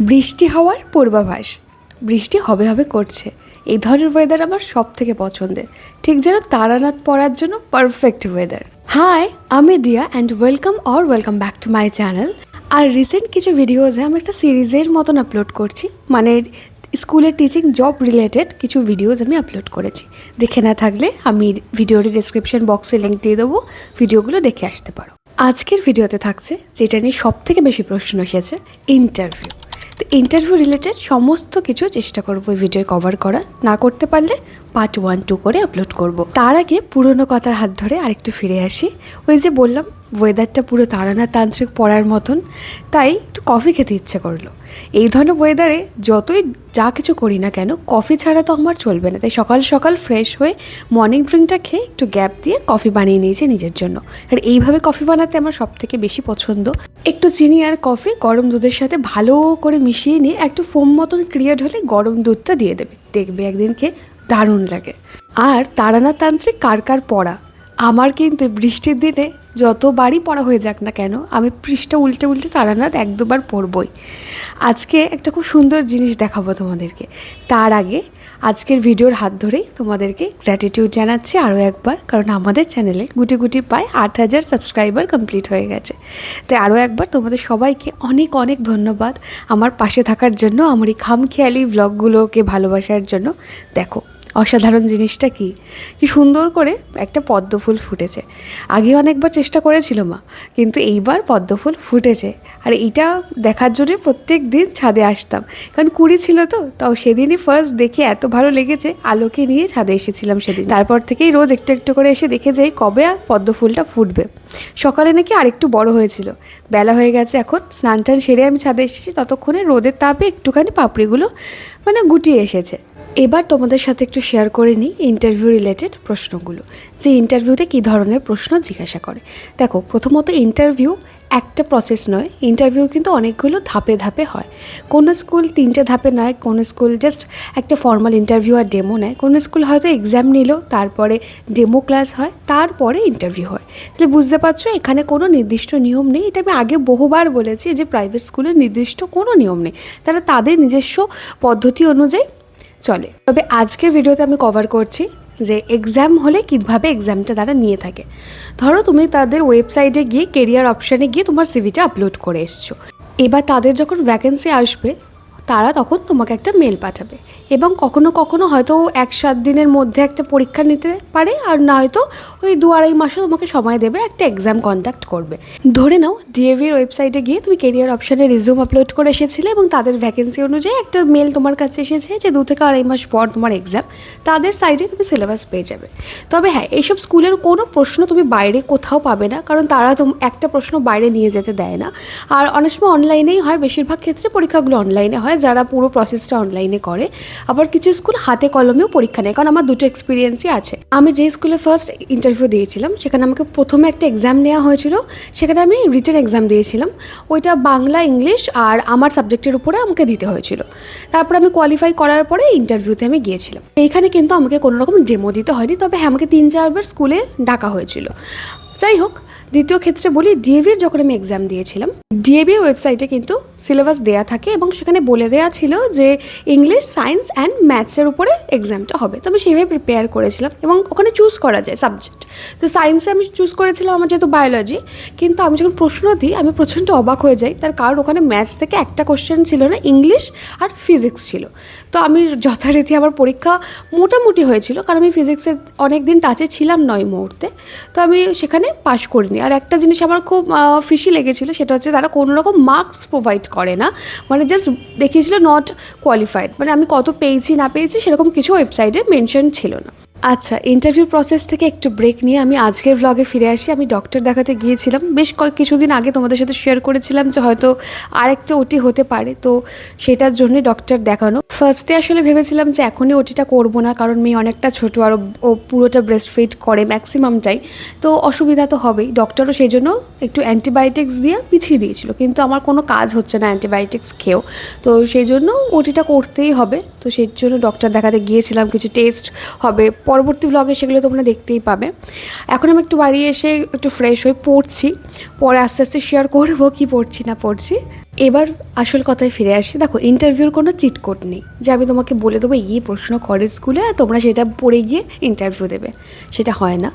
বৃষ্টি হওয়ার পূর্বাভাস। বৃষ্টি হবে হবে করছে। এই ধরনের ওয়েদার আমার সব থেকে পছন্দের, ঠিক যেন তারানাথ পড়ার জন্য পারফেক্ট ওয়েদার। হাই, আমি Diya and welcome back to my channel. আর রিসেন্ট কিছু ভিডিওজে আমি একটা সিরিজের মতন আপলোড করছি, মানে স্কুলের টিচিং জব রিলেটেড কিছু ভিডিওজ আমি আপলোড করেছি। দেখে না থাকলে আমি ভিডিওর ডিসক্রিপশন বক্সে লিঙ্ক দিয়ে দেবো, ভিডিওগুলো দেখে আসতে পারো। আজকের ভিডিওতে থাকছে যেটা নিয়ে সব থেকে বেশি প্রশ্ন এসেছে, ইন্টারভিউ। তো ইন্টারভিউ রিলেটেড সমস্ত কিছু চেষ্টা করবো এই ভিডিও কভার করার, না করতে পারলে পার্ট 1-2 করে আপলোড করব। তার আগে পুরনো কথার হাত ধরে আরেকটু ফিরে আসি। ওই যে বললাম ওয়েদারটা পুরো তারানাথ তান্ত্রিক পড়ার মতন, তাই একটু কফি খেতে ইচ্ছে করলো। এই ধরনের ওয়েদারে যতই যা কিছু করি না কেন, কফি ছাড়া তো আমার চলবে না। তাই সকাল সকাল ফ্রেশ হয়ে মর্নিং ড্রিঙ্কটা খেয়ে একটু গ্যাপ দিয়ে কফি বানিয়ে নিয়েছি নিজের জন্য। আর এইভাবে কফি বানাতে আমার সব থেকে বেশি পছন্দ। একটু চিনি আর কফি গরম দুধের সাথে ভালো করে মিশিয়ে নিয়ে একটু ফোম মতন ক্রিয়েট হলে গরম দুধটা দিয়ে দেবে, দেখবে একদিনকে দারুণ লাগে। আর তারানাথ তান্ত্রিক কার কার পড়া, আমার কিন্তু বৃষ্টির দিনে যতবারই পড়া হয়ে যাক না কেন, আমি পৃষ্ঠা উল্টে উল্টে তারানাথ 1-2 বার পড়বই। আজকে একটা খুব সুন্দর জিনিস দেখাবো তোমাদেরকে। তার আগে আজকের ভিডিওর হাত ধরেই তোমাদেরকে গ্র্যাটিটিউড জানাচ্ছি আরও একবার, কারণ আমাদের চ্যানেলে গুটি গুটি পায় 8,000 সাবস্ক্রাইবার কমপ্লিট হয়ে গেছে। তাই আরও একবার তোমাদের সবাইকে অনেক অনেক ধন্যবাদ আমার পাশে থাকার জন্য, আমার এই খামখেয়ালি ভ্লগগুলোকে ভালোবাসার জন্য। দেখো অসাধারণ জিনিসটা কি সুন্দর করে একটা পদ্ম ফুল ফুটেছে। আগে অনেকবার চেষ্টা করেছিল মা, কিন্তু এইবার পদ্ম ফুল ফুটেছে। আর এইটা দেখার জন্য প্রত্যেক দিন ছাদে আসতাম, কারণ কুড়ি ছিল তো। তাও সেদিনই ফার্স্ট দেখে এত ভালো লেগেছে, আলোকে নিয়ে ছাদে এসেছিলাম সেদিন। তারপর থেকেই রোজ একটু একটু করে এসে দেখে যাই কবে আর পদ্ম ফুলটা ফুটবে। সকালে নাকি আরেকটু বড় হয়েছিল, বেলা হয়ে গেছে এখন। স্নান টান সেরে আমি ছাদে এসেছি, ততক্ষণে রোদের তাপে একটুখানি পাপড়িগুলো মানে গুটিয়ে এসেছে। এবার তোমাদের সাথে একটু শেয়ার করে নিই ইন্টারভিউ রিলেটেড প্রশ্নগুলো, যে ইন্টারভিউতে কী ধরনের প্রশ্ন জিজ্ঞাসা করে। দেখো, প্রথমত ইন্টারভিউ একটা প্রসেস নয়, ইন্টারভিউ কিন্তু অনেকগুলো ধাপে ধাপে হয়। কোনো স্কুল 3টে ধাপে নয়, কোনো স্কুল জাস্ট একটা ফর্মাল ইন্টারভিউ আর ডেমো নেয়, কোনো স্কুল হয়তো এক্সাম নিল, তারপরে ডেমো ক্লাস হয়, তারপরে ইন্টারভিউ হয়। তাহলে বুঝতে পারছো এখানে কোনো নির্দিষ্ট নিয়ম নেই। এটা আমি আগে বহুবার বলেছি যে প্রাইভেট স্কুলের নির্দিষ্ট কোনো নিয়ম নেই, তারা তাদের নিজস্ব পদ্ধতি অনুযায়ী চলে। তবে আজকের ভিডিওতে আমি কভার করছি যে এক্সাম হলে কীভাবে এক্সামটা তারা নিয়ে থাকে। ধরো তুমি তাদের ওয়েবসাইটে গিয়ে কেরিয়ার অপশানে গিয়ে তোমার সিভিটা আপলোড করে এসছো। এবার তাদের যখন ভ্যাকেন্সি আসবে, তারা তখন তোমাকে একটা মেল পাঠাবে, এবং কখনো কখনো হয়তো 1-7 দিনের মধ্যে একটা পরীক্ষা নিতে পারে, আর না হয়তো ওই 2-2.5 মাসও তোমাকে সময় দেবে, একটা এক্সাম কন্ডাক্ট করবে। ধরে নাও ডিএভির ওয়েবসাইটে গিয়ে তুমি কেরিয়ার অপশানে রিজিউম আপলোড করে এসেছিলে, এবং তাদের ভ্যাকেন্সি অনুযায়ী একটা মেল তোমার কাছে এসেছে যে 2 থেকে 2.5 মাস পর তোমার এক্সাম। তাদের সাইডে তুমি সিলেবাস পেয়ে যাবে। তবে হ্যাঁ, এইসব স্কুলের কোনো প্রশ্ন তুমি বাইরে কোথাও পাবে না, কারণ তারা একটা প্রশ্ন বাইরে নিয়ে যেতে দেয় না। আর অনেক সময় অনলাইনেই হয়, বেশিরভাগ ক্ষেত্রে পরীক্ষাগুলো অনলাইনে হয়, যারা পুরো প্রসেসটা অনলাইনে করে। আবার কিছু স্কুল হাতে কলমেও পরীক্ষা নেয়, কারণ আমার দুটো এক্সপিরিয়েন্সই আছে। আমি যে স্কুলে ফার্স্ট ইন্টারভিউ দিয়েছিলাম, সেখানে আমাকে প্রথমে একটা এক্সাম নেওয়া হয়েছিল, সেখানে আমি রিটেন এক্সাম দিয়েছিলাম। ওইটা বাংলা, ইংলিশ আর আমার সাবজেক্টের উপরে আমাকে দিতে হয়েছিল। তারপর আমি কোয়ালিফাই করার পরে ইন্টারভিউতে আমি গিয়েছিলাম। এইখানে কিন্তু আমাকে কোনো রকম ডেমো দিতে হয়নি, তবে হ্যাঁ আমাকে 3-4 বার স্কুলে ডাকা হয়েছিল। যাই হোক, দ্বিতীয় ক্ষেত্রে বলি, ডিএভির যখন আমি এক্সাম দিয়েছিলাম, ডিএভির ওয়েবসাইটে কিন্তু সিলেবাস দেয়া থাকে, এবং সেখানে বলে দেওয়া ছিল যে ইংলিশ, সায়েন্স অ্যান্ড ম্যাথসের উপরে এক্সামটা হবে। তো আমি সেইভাবে প্রিপেয়ার করেছিলাম, এবং ওখানে চুজ করা যায় সাবজেক্ট। তো সায়েন্সে আমি চুজ করেছিলাম আমার যেহেতু বায়োলজি, কিন্তু আমি যখন প্রশ্ন দিই আমি প্রচণ্ড অবাক হয়ে যাই, তার কারণ ওখানে ম্যাথস থেকে একটা কোশ্চেন ছিল না, ইংলিশ আর ফিজিক্স ছিল। তো আমি যথারীতি আমার পরীক্ষা মোটামুটি হয়েছিল, কারণ আমি ফিজিক্সের অনেক দিন টাচে ছিলাম না ওই মুহূর্তে। তো আমি সেখানে পাশ করিনি। আর একটা জিনিস আমার খুব ফিশি লেগেছিলো, সেটা হচ্ছে তারা কোনো রকম মার্কস প্রোভাইড করে না, মানে জাস্ট দেখিয়েছিল নট কোয়ালিফাইড, মানে আমি কত পেয়েছি না পেয়েছি সেরকম কিছু ওয়েবসাইটে মেনশন ছিল না। আচ্ছা, ইন্টারভিউ প্রসেস থেকে একটু ব্রেক নিয়ে আমি আজকের ভ্লগে ফিরে আসি। আমি ডক্টর দেখাতে গিয়েছিলাম বেশ কিছুদিন আগে, তোমাদের সাথে শেয়ার করেছিলাম যে হয়তো আরেকটা ওটি হতে পারে, তো সেটার জন্য ডক্টর দেখানো। ফার্স্টে আসলে ভেবেছিলাম যে এখনই ওটিটা করবো না, কারণ মেয়ে অনেকটা ছোটো, আর ও পুরোটা ব্রেস্ট ফিড করে ম্যাক্সিমামটাই, তো অসুবিধা তো হবেই। ডক্টরও সেই জন্য একটু অ্যান্টিবায়োটিক্স দিয়ে পিছিয়ে দিয়েছিল, কিন্তু আমার কোনো কাজ হচ্ছে না অ্যান্টিবায়োটিক্স খেয়েও, তো সেই জন্য ওটিটা করতেই হবে। তো সেই জন্য ডক্টর দেখাতে গিয়েছিলাম, কিছু টেস্ট হবে, পরবর্তী ভ্লগে সেগুলো তোমরা দেখতেই পাবে। এখন আমি একটু বাড়ি এসে একটু ফ্রেশ হয়ে পড়ছি, পরে আস্তে আস্তে শেয়ার করবো কি পড়ছি না পড়ছি। এবার আসল কথায় ফিরে আসি। দেখো, ইন্টারভিউর কোনো চিট কোড নেই যে আমি তোমাকে বলে দেবো এই প্রশ্ন করে স্কুলে আর তোমরা সেটা পড়ে গিয়ে ইন্টারভিউ দেবে, সেটা হয় না।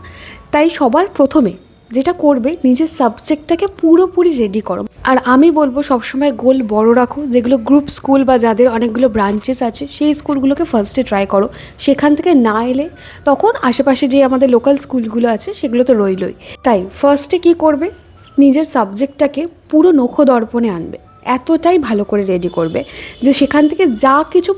তাই সবার প্রথমে যেটা করবে, নিজের সাবজেক্টটাকে পুরোপুরি রেডি করো। আর আমি বলবো সবসময় গোল বড় রাখো। যেগুলো গ্রুপ স্কুল বা যাদের অনেকগুলো ব্রাঞ্চেস আছে সেই স্কুলগুলোকে ফার্স্টে ট্রাই করো। সেখান থেকে না এলে তখন আশেপাশে যে আমাদের লোকাল স্কুলগুলো আছে সেগুলো তো রইলই। তাই ফার্স্টে কী করবে, নিজের সাবজেক্টটাকে পুরো নখদর্পণে আনবে, এতটাই ভালো করে রেডি করবে যে সেখান থেকে যা কিছু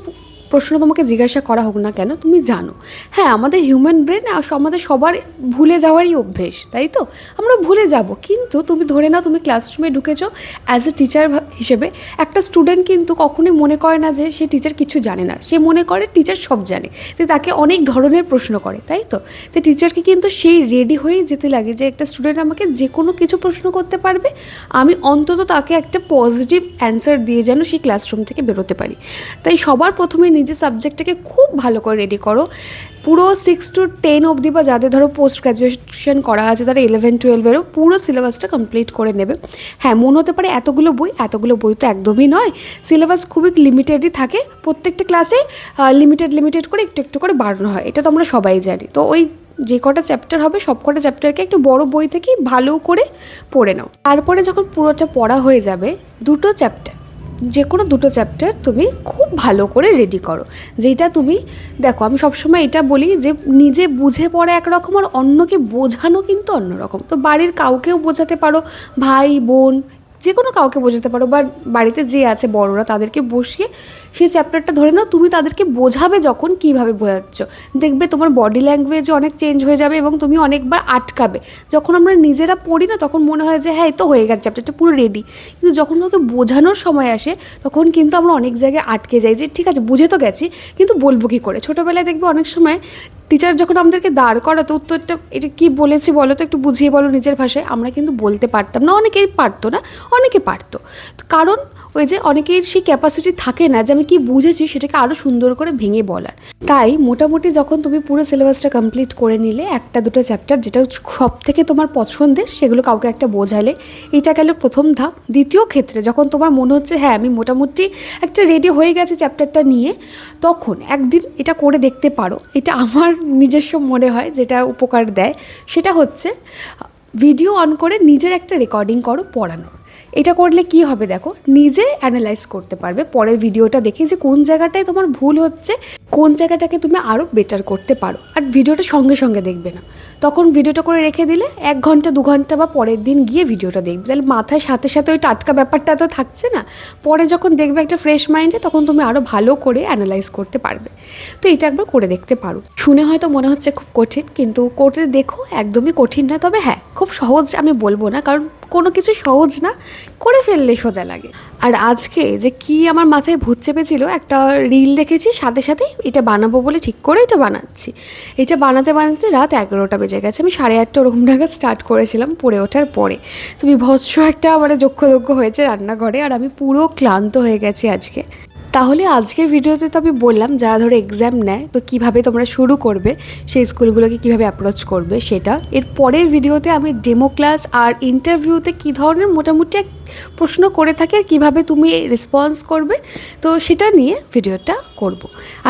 প্রশ্ন তোমাকে জিজ্ঞাসা করা হোক না কেন তুমি জানো। হ্যাঁ, আমাদের হিউম্যান ব্রেন আমাদের সবার ভুলে যাওয়ারই অভ্যেস, তাই তো? আমরা ভুলে যাব, কিন্তু তুমি ধরে নাও তুমি ক্লাসরুমে ঢুকেছো অ্যাজ এ টিচার হিসেবে। একটা স্টুডেন্ট কিন্তু কখনোই মনে করে না যে সে টিচার কিছু জানে না, সে মনে করে টিচার সব জানে, তো তাকে অনেক ধরনের প্রশ্ন করে, তাই তো? তো টিচারকে কিন্তু সেই রেডি হয়েই যেতে লাগে যে একটা স্টুডেন্ট আমাকে যে কোনো কিছু প্রশ্ন করতে পারবে, আমি অন্তত তাকে একটা পজিটিভ অ্যান্সার দিয়ে যেন সেই ক্লাসরুম থেকে বেরোতে পারি। তাই সবার প্রথমে নিজের সাবজেক্টটাকে খুব ভালো করে রেডি করো। পুরো 6 to 10 অবধি বা যাদের ধরো পোস্ট গ্র্যাজুয়েশন করা আছে তারা 11-12 পুরো সিলেবাসটা কমপ্লিট করে নেবে। হ্যাঁ, মনে হতে পারে এতগুলো বই তো একদমই নয়, সিলেবাস খুবই লিমিটেডই থাকে, প্রত্যেকটা ক্লাসে লিমিটেড করে একটু করে বাড়ানো হয়, এটা তো আমরা সবাই জানি। তো ওই যে কটা চ্যাপ্টার হবে সব কটা চ্যাপ্টারকে একটু বড় বই থেকেই ভালো করে পড়ে নাও। তারপরে যখন পুরোটা পড়া হয়ে যাবে, যে কোনো দুটো চ্যাপ্টার তুমি খুব ভালো করে রেডি করো। যেটা তুমি দেখো, আমি সবসময় এটা বলি যে নিজে বুঝে পড়া একরকম আর অন্যকে বোঝানো কিন্তু অন্যরকম। তো বাড়ির কাউকেও বোঝাতে পারো, ভাই বোন যে কোনো কাউকে বোঝাতে পারো, বা বাড়িতে যে আছে বড়রা তাদেরকে বসিয়ে সেই চ্যাপ্টারটা ধরে নাও, তুমি তাদেরকে বোঝাবে যখন কীভাবে বোঝাচ্ছ, দেখবে তোমার বডি ল্যাঙ্গুয়েজ অনেক চেঞ্জ হয়ে যাবে এবং তুমি অনেকবার আটকাবে। যখন আমরা নিজেরা পড়ি না তখন মনে হয় যে হ্যাঁ এই তো হয়ে গেছে, চ্যাপ্টারটা পুরো রেডি, কিন্তু যখন ওকে বোঝানোর সময় আসে তখন কিন্তু আমরা অনেক জায়গায় আটকে যাই যে ঠিক আছে বুঝে তো গেছি কিন্তু বলবো কী করে। ছোটোবেলায় দেখবে অনেক সময় টিচার যখন আমাদেরকে দাঁড় করাতো, উত্তরটা এটা কী বলেছি বলো তো, একটু বুঝিয়ে বলো নিজের ভাষায়, আমরা কিন্তু বলতে পারতাম না, অনেকেই পারতো না, অনেকে পারতো। কারণ ওই যে অনেকের সেই ক্যাপাসিটি থাকে না যে আমি কি বুঝেছি সেটাকে আরও সুন্দর করে ভেঙে বলার। তাই মোটামুটি যখন তুমি পুরো সিলেবাসটা কমপ্লিট করে নিলে, একটা দুটো চ্যাপ্টার যেটা সব থেকে তোমার পছন্দের সেগুলো কাউকে একটা বোঝালে, এটা গেল প্রথম ধাপ। দ্বিতীয় ক্ষেত্রে যখন তোমার মনে হচ্ছে হ্যাঁ আমি মোটামুটি একটা রেডি হয়ে গেছে চ্যাপ্টারটা নিয়ে, তখন একদিন এটা করে দেখতে পারো। এটা আমার নিজস্ব মনে হয় যেটা উপকার দেয়, সেটা হচ্ছে ভিডিও অন করে নিজের একটা রেকর্ডিং করো পড়ানোর। এটা করলে কি হবে দেখো, নিজে অ্যানালাইজ করতে পারবে পরের ভিডিওটা দেখে যে কোন জায়গাটায় তোমার ভুল হচ্ছে, কোন জায়গাটাকে তুমি আরও বেটার করতে পারো। আর ভিডিওটা সঙ্গে সঙ্গে দেখবে না, তখন ভিডিওটা করে রেখে দিলে 1 ঘন্টা 2 ঘন্টা বা পরের দিন গিয়ে ভিডিওটা দেখবে, তাহলে মাথায় সাথে সাথে ওই টাটকা ব্যাপারটা তো থাকছে না। পরে যখন দেখবে একটা ফ্রেশ মাইন্ডে, তখন তুমি আরও ভালো করে অ্যানালাইজ করতে পারবে। তো এটা একবার করে দেখতে পারো। শুনে হয়তো মনে হচ্ছে খুব কঠিন, কিন্তু করতে দেখো একদমই কঠিন না। তবে হ্যাঁ, খুব সহজ আমি বলবো না, কারণ কোনো কিছু সহজ না, করে ফেললে সোজা লাগে। আর আজকে যে কি আমার মাথায় ভূত চেপেছিল, একটা রিল দেখেছি, সাথে সাথে এটা বানাবো বলে ঠিক করে এটা বানাচ্ছি। এটা বানাতে বানাতে রাত 11টা বেজে গেছে। আমি 8:30 ওরকম নাগাদ স্টার্ট করেছিলাম পড়ে ওঠার পরে। তো বিভৎস একটা যক্ষ হয়েছে রান্নাঘরে, আর আমি পুরো ক্লান্ত হয়ে গেছি আজকে। তাহলে আজকের ভিডিওতে তো আমি বললাম যারা ধরো এক্সাম নেয় তো কীভাবে তোমরা শুরু করবে, সেই স্কুলগুলোকে কীভাবে অ্যাপ্রোচ করবে সেটা। এর পরের ভিডিওতে আমি ডেমো ক্লাস আর ইন্টারভিউতে কী ধরনের মোটামুটি প্রশ্ন করে থাকে আর কীভাবে তুমি রেসপন্স করবে, তো সেটা নিয়ে ভিডিওটা করব।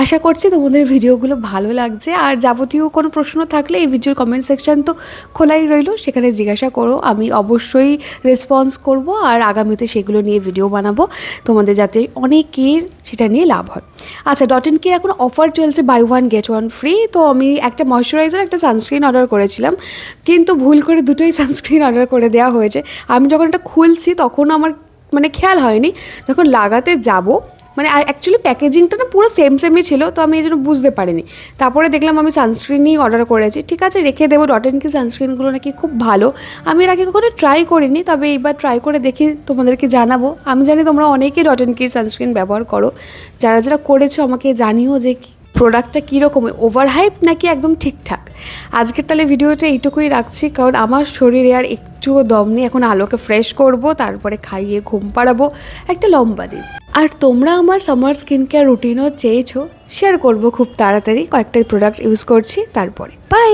আশা করছি তোমাদের ভিডিওগুলো ভালো লাগছে। আর যাবতীয় কোনো প্রশ্ন থাকলে এই ভিডিওর কমেন্ট সেকশন তো খোলাই রইল, সেখানে জিজ্ঞাসা করো, আমি অবশ্যই রেসপন্স করব। আর আগামীতে সেগুলো নিয়ে ভিডিও বানাবো তোমাদের, যাতে অনেকের সেটা নিয়ে লাভ হয়। আচ্ছা, .in-কে এখন অফার চলছে, বাই 1 get 1 ফ্রি। তো আমি একটা ময়শ্চারাইজার একটা সানস্ক্রিন অর্ডার করেছিলাম, কিন্তু ভুল করে দুটোই সানস্ক্রিন অর্ডার করে দেওয়া হয়েছে। আমি যখন এটা খুলছি তখন আমার খেয়াল হয়নি, যখন লাগাতে যাব অ্যাকচুয়ালি প্যাকেজিংটা না পুরো সেমই ছিল, তো আমি এই জন্য বুঝতে পারিনি। তারপরে দেখলাম আমি সানস্ক্রিনই অর্ডার করেছি। ঠিক আছে, রেখে দেবো। .in-কে সানস্ক্রিনগুলো নাকি খুব ভালো, আমি এর আগে কখনো ট্রাই করিনি, তবে এইবার ট্রাই করে দেখি তোমাদেরকে জানাবো। আমি জানি তোমরা অনেকেই .in-কে সানস্ক্রিন ব্যবহার করো, যারা করেছো আমাকে জানিও যে প্রোডাক্টটা কীরকম, ওভার হাইপ নাকি একদম ঠিকঠাক। আজকের তাহলে ভিডিওটা এইটুকুই রাখছি, কারণ আমার শরীরে আর একটুও দম নেই। এখন আলোকে ফ্রেশ করব, তারপরে খাইয়ে ঘুম পাড়াবো একটা লম্বা দিন। আর তোমরা আমার সামার স্কিন কেয়ার রুটিনও চেয়েছো, শেয়ার করবো খুব তাড়াতাড়ি। কয়েকটা প্রোডাক্ট ইউজ করছি, তারপরে বাই।